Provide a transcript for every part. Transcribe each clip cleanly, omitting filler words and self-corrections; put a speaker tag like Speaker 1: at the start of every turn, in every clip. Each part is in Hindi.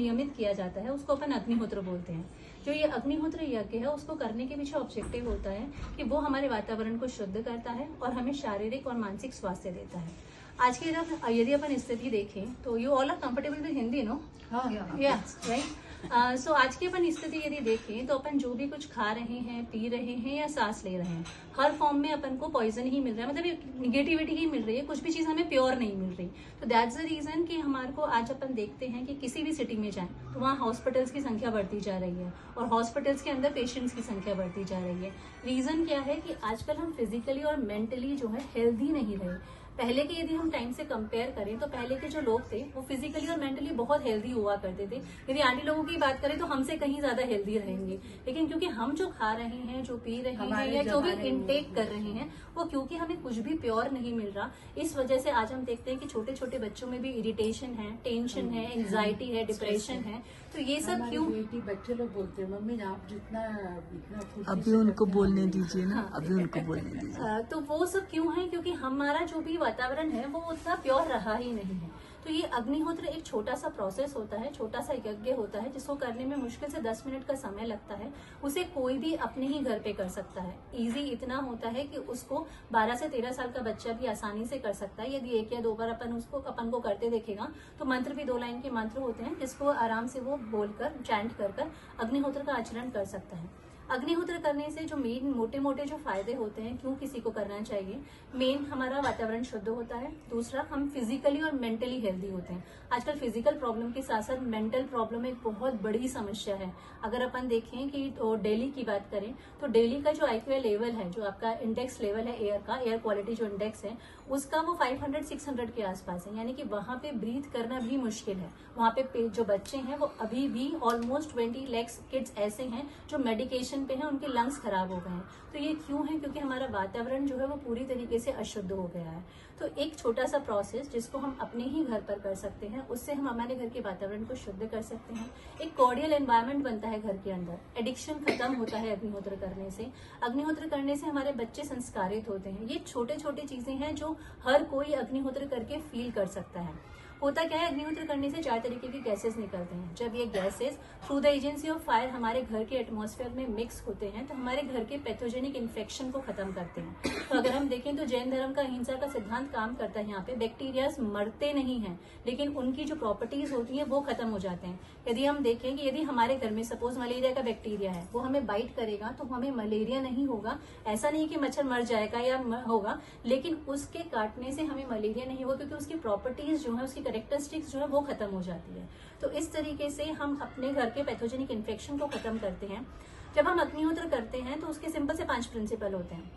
Speaker 1: नियमित किया जाता है उसको अपन अग्निहोत्र बोलते हैं। जो ये अग्निहोत्र यज्ञ है उसको करने के पीछे ऑब्जेक्टिव होता है कि वो हमारे वातावरण को शुद्ध करता है और हमें शारीरिक और मानसिक स्वास्थ्य देता है। आज की यदि अपन स्थिति देखें तो you all are comfortable with Hindi, no? या राइट। सो आज की अपन स्थिति यदि देखें तो अपन जो भी कुछ खा रहे हैं, पी रहे हैं या सांस ले रहे हैं, हर फॉर्म में अपन को पॉइजन ही मिल रहा है, मतलब निगेटिविटी ही मिल रही है, कुछ भी चीज हमें प्योर नहीं मिल रही। तो दैट्स द रीजन कि हमारे को आज अपन देखते हैं कि किसी भी सिटी में जाएं तो वहाँ हॉस्पिटल्स की संख्या बढ़ती जा रही है और हॉस्पिटल्स के अंदर पेशेंट्स की संख्या बढ़ती जा रही है। रीजन क्या है कि आजकल हम फिजिकली और मेंटली जो है हेल्दी नहीं रहे। पहले के यदि हम टाइम से कंपेयर करें तो पहले के जो लोग थे वो फिजिकली और मेंटली बहुत हेल्दी हुआ करते थे। यदि आंटी लोगों की बात करें तो हमसे कहीं ज्यादा हेल्दी रहेंगे, लेकिन क्योंकि हम जो खा रहे हैं, जो पी रहे हैं या जो भी इनटेक कर रहे हैं वो क्योंकि हमें कुछ भी प्योर नहीं मिल रहा, इस वजह से आज हम देखते हैं कि छोटे छोटे बच्चों में भी इरिटेशन है, टेंशन है, एंजाइटी है, डिप्रेशन है। तो ये सब क्यों?
Speaker 2: बेटी बच्चे लोग बोलते हैं मम्मी आप जितना
Speaker 3: अभी उनको बोलने दीजिए ना, अभी उनको बोलने दीजिए।
Speaker 1: तो वो सब क्यों है? क्योंकि हमारा जो भी वातावरण है वो उतना प्योर रहा ही नहीं है। तो ये अग्निहोत्र एक छोटा सा प्रोसेस होता है, छोटा सा यज्ञ होता है जिसको करने में मुश्किल से 10 मिनट का समय लगता है। उसे कोई भी अपने ही घर पे कर सकता है। इजी इतना होता है कि उसको 12 से 13 साल का बच्चा भी आसानी से कर सकता है। यदि 1 या 2 बार अपन को करते देखेगा तो मंत्र भी 2 लाइन के मंत्र होते हैं जिसको आराम से वो बोलकर चैंट कर अग्निहोत्र का आचरण कर सकता है। अग्निहोत्र करने से जो मेन मोटे मोटे जो फायदे होते हैं, क्यों किसी को करना चाहिए, मेन हमारा वातावरण शुद्ध होता है। दूसरा, हम फिजिकली और मेंटली हेल्दी होते हैं। आजकल फिजिकल प्रॉब्लम के साथ साथ मेंटल प्रॉब्लम एक बहुत बड़ी समस्या है। अगर अपन देखें कि तो दिल्ली की बात करें तो दिल्ली का जो IQ लेवल है, जो आपका इंडेक्स लेवल है एयर का, एयर क्वालिटी जो इंडेक्स है उसका वो 500-600 के आसपास है। यानी कि वहां पे ब्रीथ करना भी मुश्किल है। वहां पे जो बच्चे हैं वो अभी भी ऑलमोस्ट 20 लाख किड्स ऐसे हैं जो मेडिकेशन पे हैं, उनके लंग्स खराब हो गए हैं। तो ये क्यों है? क्योंकि हमारा वातावरण जो है वो पूरी तरीके से अशुद्ध हो गया है। तो एक छोटा सा प्रोसेस जिसको हम अपने ही घर पर कर सकते हैं, उससे हम हमारे घर के वातावरण को शुद्ध कर सकते हैं। एक कॉर्डियल एनवायरनमेंट बनता है घर के अंदर, एडिक्शन खत्म होता है अग्निहोत्र करने से। अग्निहोत्र करने से हमारे बच्चे संस्कारित होते हैं। ये छोटे छोटे चीजें हैं जो हर कोई अग्निहोत्र करके फील कर सकता है। होता क्या है, अग्निहोत्र करने से 4 तरीके की गैसेस निकलते हैं। जब ये gases through the agency of fire हमारे घर के एटमॉस्फेयर में मिक्स होते हैं तो हमारे घर के पैथोजेनिक इन्फेक्शन को खत्म करते हैं। तो अगर हम देखें तो जैन धर्म का अहिंसा का सिद्धांत काम करता है। यहाँ पे बैक्टीरियाज मरते नहीं हैं, लेकिन उनकी जो प्रॉपर्टीज होती हैं वो खत्म हो जाते हैं। यदि हम देखें कि यदि हमारे घर में सपोज मलेरिया का बैक्टीरिया है, वो हमें बाइट करेगा तो हमें मलेरिया नहीं होगा। ऐसा नहीं कि मच्छर मर जाएगा या होगा, लेकिन उसके काटने से हमें मलेरिया नहीं होगा क्योंकि उसकी प्रॉपर्टीज जो है, उसकी कैरेक्टरिस्टिक्स जो है वो खत्म हो जाती है। तो इस तरीके से हम अपने घर के पैथोजेनिक इन्फेक्शन को खत्म करते हैं। जब हम अग्निहोत्र करते हैं तो उसके सिंपल से 5 प्रिंसिपल होते हैं।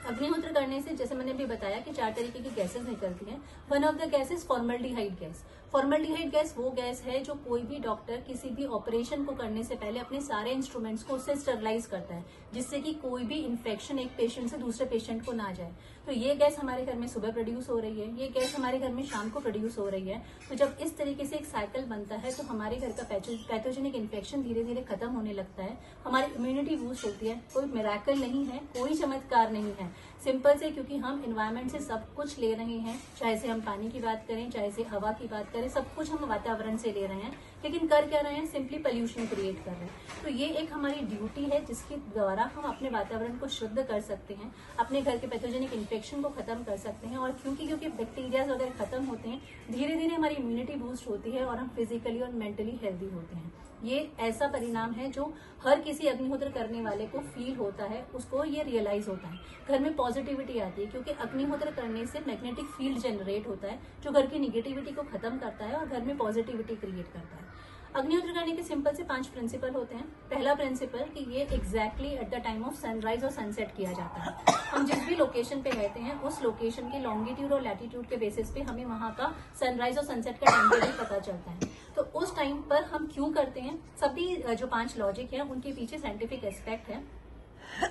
Speaker 1: अग्निहोत्र करने से जैसे मैंने भी बताया कि 4 तरीके की गैसेस निकलती हैं। One of the gas is formaldehyde gas. Formaldehyde gas वो गैस है जो कोई भी डॉक्टर किसी भी ऑपरेशन को करने से पहले अपने सारे इंस्ट्रूमेंट्स को उससे स्टरलाइज करता है, जिससे कि कोई भी इन्फेक्शन एक पेशेंट से दूसरे पेशेंट को ना जाए। तो ये गैस हमारे घर में सुबह प्रोड्यूस हो रही है, ये गैस हमारे घर में शाम को प्रोड्यूस हो रही है। तो जब इस तरीके से एक साइकिल बनता है तो हमारे घर का पैथोजेनिक इन्फेक्शन धीरे धीरे खत्म होने लगता है, हमारी इम्यूनिटी बूस्ट होती है। कोई मिरेकल नहीं है, कोई चमत्कार नहीं है, सिंपल से क्योंकि हम एनवायरनमेंट से सब कुछ ले रहे हैं। चाहे से हम पानी की बात करें, चाहे से हवा की बात करें, सब कुछ हम वातावरण से ले रहे हैं, लेकिन कर क्या रहे हैं? सिंपली पोल्यूशन क्रिएट कर रहे हैं। तो ये एक हमारी ड्यूटी है जिसके द्वारा हम अपने वातावरण को शुद्ध कर सकते हैं, अपने घर के पैथोजेनिक इन्फेक्शन को खत्म कर सकते हैं। और क्योंकि बैक्टीरियाज वगैरह खत्म होते हैं, धीरे धीरे हमारी इम्यूनिटी बूस्ट होती है और हम फिजिकली और मेंटली हेल्दी होते हैं। ये ऐसा परिणाम है जो हर किसी अग्निहोत्र करने वाले को फील होता है, उसको ये रियलाइज होता है। घर में पॉजिटिविटी आती है क्योंकि अग्निहोत्र करने से मैग्नेटिक फील्ड जनरेट होता है जो घर की निगेटिविटी को खत्म करता है और घर में पॉजिटिविटी क्रिएट करता है। अग्निहोत्र करने के सिंपल से 5 प्रिंसिपल होते हैं। पहला प्रिंसिपल कि ये exactly at the time of sunrise और सनसेट किया जाता है। हम जिस भी लोकेशन पे रहते हैं उस लोकेशन के लॉन्गिट्यूड और लैटिट्यूड के बेसिस पे हमें वहां का सनराइज और सनसेट का टाइम भी पता चलता है। तो उस टाइम पर हम क्यों करते हैं, सभी जो 5 लॉजिक है उनके पीछे साइंटिफिक एस्पेक्ट है।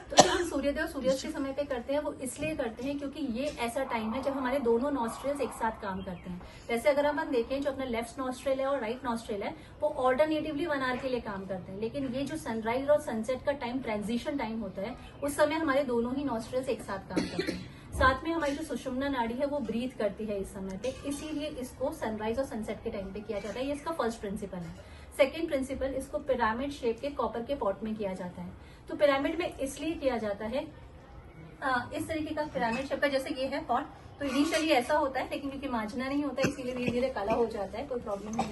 Speaker 1: तो जो हम सूर्योदय और सूर्यास्त के समय पे करते हैं वो इसलिए करते हैं क्योंकि ये ऐसा टाइम है जब हमारे दोनों नॉस्ट्रिल्स एक साथ काम करते हैं। वैसे अगर हम देखें जो अपना लेफ्ट नॉस्ट्रिल है और राइट नॉस्ट्रिल है वो ऑल्टरनेटिवली 1 आवर के लिए काम करते हैं, लेकिन ये जो सनराइज और सनसेट का टाइम ट्रांजिशन टाइम होता है उस समय हमारे दोनों ही नॉस्ट्रिल्स एक साथ काम करते हैं। साथ में हमारी जो सुषुम्ना नाड़ी है वो ब्रीथ करती है इस समय पे, इसीलिए इसको सनराइज और सनसेट के टाइम पे किया जाता है। ये इसका फर्स्ट प्रिंसिपल है। सेकेंड प्रिंसिपल, इसको पिरामिड शेप के कॉपर के पॉट में किया जाता है। तो पिरामिड में इसलिए किया जाता है, इस तरीके का पिरामिड शेप का, जैसे ये है पॉट, तो इनिशियली ऐसा होता है, लेकिन क्योंकि मांझना नहीं होता है इसीलिए धीरे धीरे काला हो जाता है, कोई प्रॉब्लम नहीं है।